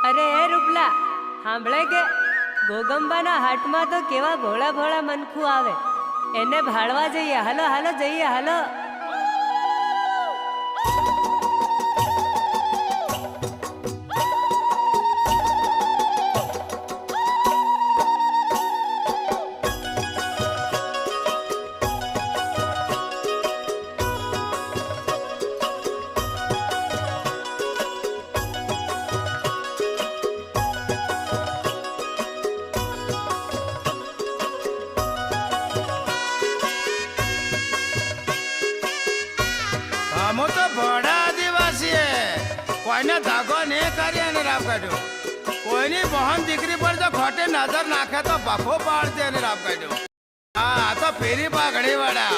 અરે એ રૂપલા સાંભળે કે ગોગંબાના હાટમાં તો કેવા ભોળા ભોળા મનખું આવે, એને ભાળવા જઈએ. હાલો હાલો જઈએ હાલો. અમે તો ભોળા આદિવાસી કોઈને ધાગો નહીં કરીએ અને રાપ કાઢ્યો. કોઈની બહન દીકરી પર જો ખોટી નજર નાખે તો બફો પાડશે અને રાપ કાઢ્યો. હા આ તો ફેરી પાઘડી વાળા.